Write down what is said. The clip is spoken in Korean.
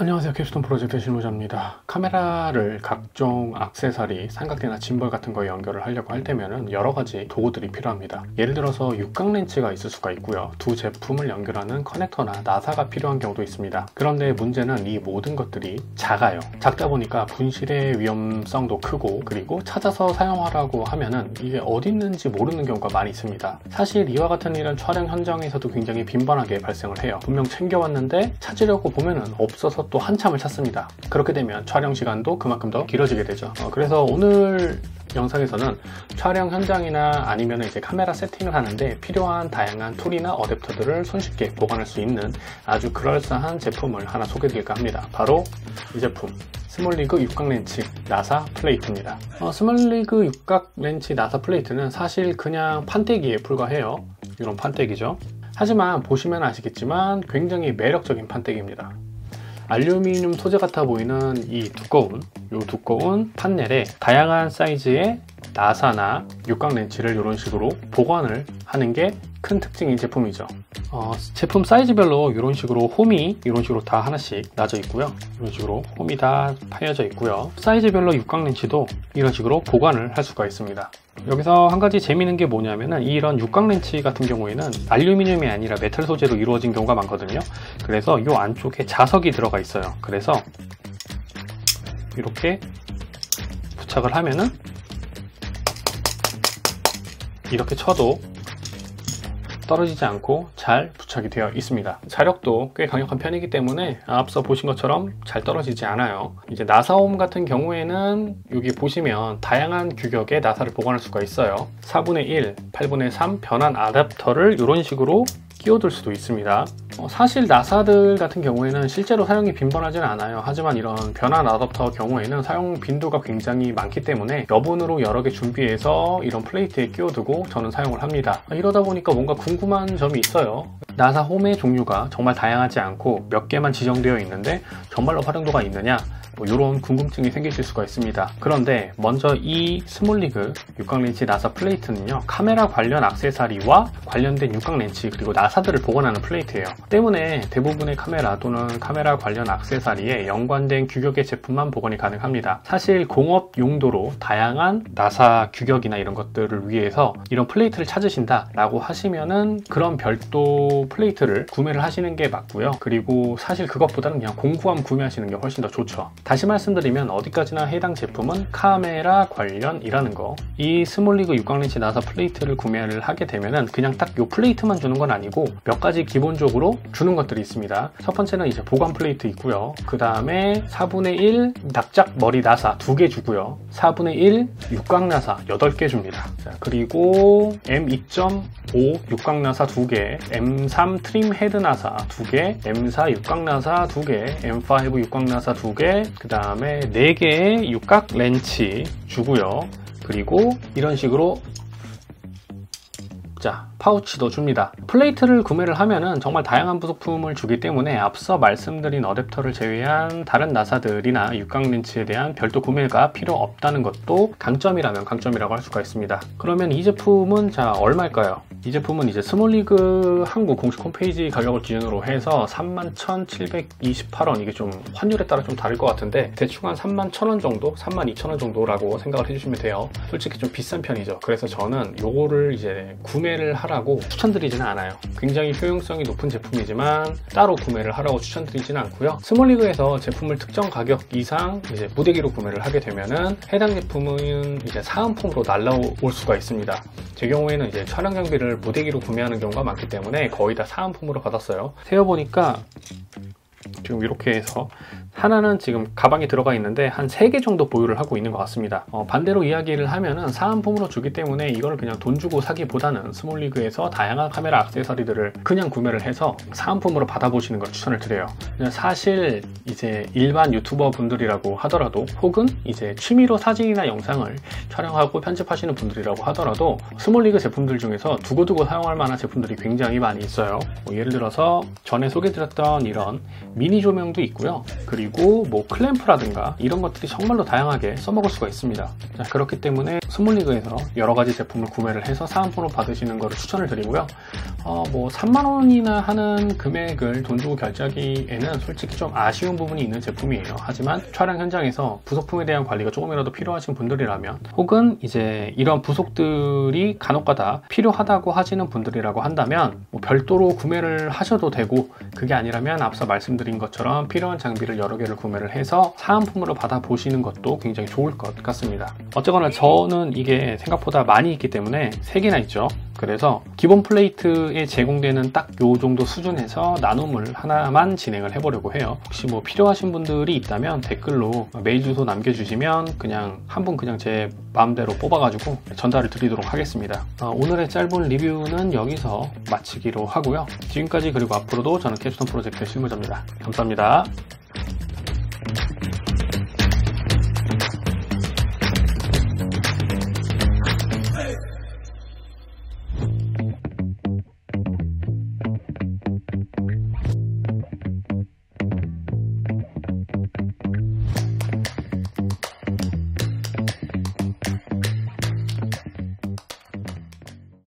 안녕하세요. 캡스톤 프로젝트 실무자입니다. 카메라를 각종 액세서리, 삼각대나 짐벌 같은 거에 연결을 하려고 할 때면은 여러 가지 도구들이 필요합니다. 예를 들어서 육각 렌치가 있을 수가 있고요. 두 제품을 연결하는 커넥터나 나사가 필요한 경우도 있습니다. 그런데 문제는 이 모든 것들이 작아요. 작다 보니까 분실의 위험성도 크고, 그리고 찾아서 사용하라고 하면은 이게 어디 있는지 모르는 경우가 많이 있습니다. 사실 이와 같은 일은 촬영 현장에서도 굉장히 빈번하게 발생을 해요. 분명 챙겨왔는데 찾으려고 보면은 없어서 또 한참을 찾습니다. 그렇게 되면 촬영 시간도 그만큼 더 길어지게 되죠. 그래서 오늘 영상에서는 촬영 현장이나 아니면 이제 카메라 세팅을 하는데 필요한 다양한 툴이나 어댑터들을 손쉽게 보관할 수 있는 아주 그럴싸한 제품을 하나 소개해 드릴까 합니다. 바로 이 제품, 스몰리그 육각 렌치 나사 플레이트입니다. 스몰리그 육각 렌치 나사 플레이트는 사실 그냥 판때기에 불과해요. 이런 판때기죠. 하지만 보시면 아시겠지만 굉장히 매력적인 판때기입니다. 알루미늄 소재 같아 보이는 이 두꺼운 판넬에 다양한 사이즈의 나사나 육각 렌치를 이런 식으로 보관을 하는 게 큰 특징인 제품이죠. 제품 사이즈별로 이런 식으로 홈이 이런 식으로 다 하나씩 나져 있고요. 이런 식으로 홈이 다 파여져 있고요. 사이즈별로 육각 렌치도 이런 식으로 보관을 할 수가 있습니다. 여기서 한 가지 재미있는 게 뭐냐면은 이런 육각 렌치 같은 경우에는 알루미늄이 아니라 메탈 소재로 이루어진 경우가 많거든요. 그래서 이 안쪽에 자석이 들어가 있어요. 그래서 이렇게 부착을 하면은 이렇게 쳐도 떨어지지 않고 잘 부착이 되어 있습니다. 자력도 꽤 강력한 편이기 때문에 앞서 보신 것처럼 잘 떨어지지 않아요. 이제 나사홈 같은 경우에는 여기 보시면 다양한 규격의 나사를 보관할 수가 있어요. 4분의 1, 8분의 3 변환 어댑터를 이런 식으로 끼워둘 수도 있습니다. 사실 나사들 같은 경우에는 실제로 사용이 빈번하지는 않아요. 하지만 이런 변환 어댑터 경우에는 사용 빈도가 굉장히 많기 때문에 여분으로 여러 개 준비해서 이런 플레이트에 끼워두고 저는 사용을 합니다. 이러다 보니까 뭔가 궁금한 점이 있어요. 나사 홈의 종류가 정말 다양하지 않고 몇 개만 지정되어 있는데 정말로 활용도가 있느냐? 이런 궁금증이 생기실 수가 있습니다. 그런데 먼저 이 스몰리그 육각 렌치 나사 플레이트는요, 카메라 관련 액세서리와 관련된 육각 렌치 그리고 나사들을 보관하는 플레이트예요. 때문에 대부분의 카메라 또는 카메라 관련 액세서리에 연관된 규격의 제품만 보관이 가능합니다. 사실 공업 용도로 다양한 나사 규격이나 이런 것들을 위해서 이런 플레이트를 찾으신다 라고 하시면은 그런 별도 플레이트를 구매를 하시는 게 맞고요. 그리고 사실 그것보다는 그냥 공구함 구매하시는 게 훨씬 더 좋죠. 다시 말씀드리면 어디까지나 해당 제품은 카메라 관련이라는 거. 이 스몰리그 육각 렌치 나사 플레이트를 구매를 하게 되면은 그냥 딱 요 플레이트만 주는 건 아니고 몇 가지 기본적으로 주는 것들이 있습니다. 첫 번째는 이제 보관 플레이트 있고요. 그 다음에 4분의 1 납작 머리 나사 2개 주고요. 4분의 1 육각 나사 8개 줍니다. 자, 그리고 M2.5 육각 나사 2개, M3 트림 헤드 나사 2개, M4 육각 나사 2개, M5 육각 나사 2개, 그 다음에 4개의 육각 렌치 주고요. 그리고 이런 식으로 파우치도 줍니다. 플레이트를 구매를 하면은 정말 다양한 부속품을 주기 때문에 앞서 말씀드린 어댑터를 제외한 다른 나사들이나 육각 렌치에 대한 별도 구매가 필요 없다는 것도 강점이라면 강점이라고 할 수가 있습니다. 그러면 이 제품은 얼마일까요? 이 제품은 이제 스몰리그 한국 공식 홈페이지 가격을 기준으로 해서 31,728원, 이게 좀 환율에 따라 좀 다를 것 같은데 대충 한 31,000원 정도, 32,000원 정도라고 생각을 해주시면 돼요. 솔직히 좀 비싼 편이죠. 그래서 저는 요거를 이제 구매를 하라고 추천드리지는 않아요. 굉장히 효용성이 높은 제품이지만 따로 구매를 하라고 추천드리지는 않고요. 스몰리그에서 제품을 특정 가격 이상 이제 무대기로 구매를 하게 되면은 해당 제품은 이제 사은품으로 날라올 수가 있습니다. 제 경우에는 이제 촬영 장비를 무대기로 구매하는 경우가 많기 때문에 거의 다 사은품으로 받았어요. 세어보니까 지금 이렇게 해서 하나는 지금 가방에 들어가 있는데 한 3개 정도 보유를 하고 있는 것 같습니다. 반대로 이야기를 하면은 사은품으로 주기 때문에 이거를 그냥 돈 주고 사기보다는 스몰리그에서 다양한 카메라 액세서리들을 그냥 구매를 해서 사은품으로 받아보시는 걸 추천을 드려요. 사실 이제 일반 유튜버 분들이라고 하더라도 혹은 이제 취미로 사진이나 영상을 촬영하고 편집하시는 분들이라고 하더라도 스몰리그 제품들 중에서 두고두고 사용할 만한 제품들이 굉장히 많이 있어요. 예를 들어서 전에 소개드렸던 이런 미니 조명도 있고요. 그리고 그리고 뭐 클램프라든가 이런 것들이 정말로 다양하게 써먹을 수가 있습니다. 자, 그렇기 때문에 스몰리그에서 여러 가지 제품을 구매를 해서 사은품으로 받으시는 것을 추천을 드리고요. 뭐 3만원이나 하는 금액을 돈 주고 결제하기에는 솔직히 좀 아쉬운 부분이 있는 제품이에요. 하지만 촬영 현장에서 부속품에 대한 관리가 조금이라도 필요하신 분들이라면, 혹은 이제 이런 부속들이 간혹가다 필요하다고 하시는 분들이라고 한다면 뭐 별도로 구매를 하셔도 되고, 그게 아니라면 앞서 말씀드린 것처럼 필요한 장비를 여러 개를 구매를 해서 사은품으로 받아보시는 것도 굉장히 좋을 것 같습니다. 어쨌거나 저는 이게 생각보다 많이 있기 때문에 3개나 있죠. 그래서 기본 플레이트에 제공되는 딱 요 정도 수준에서 나눔을 하나만 진행을 해보려고 해요. 혹시 뭐 필요하신 분들이 있다면 댓글로 메일 주소 남겨주시면 그냥 한 분 그냥 제 마음대로 뽑아가지고 전달을 드리도록 하겠습니다. 오늘의 짧은 리뷰는 여기서 마치기로 하고요. 지금까지 그리고 앞으로도 저는 캡스톤 프로젝트의 실무자입니다. 감사합니다.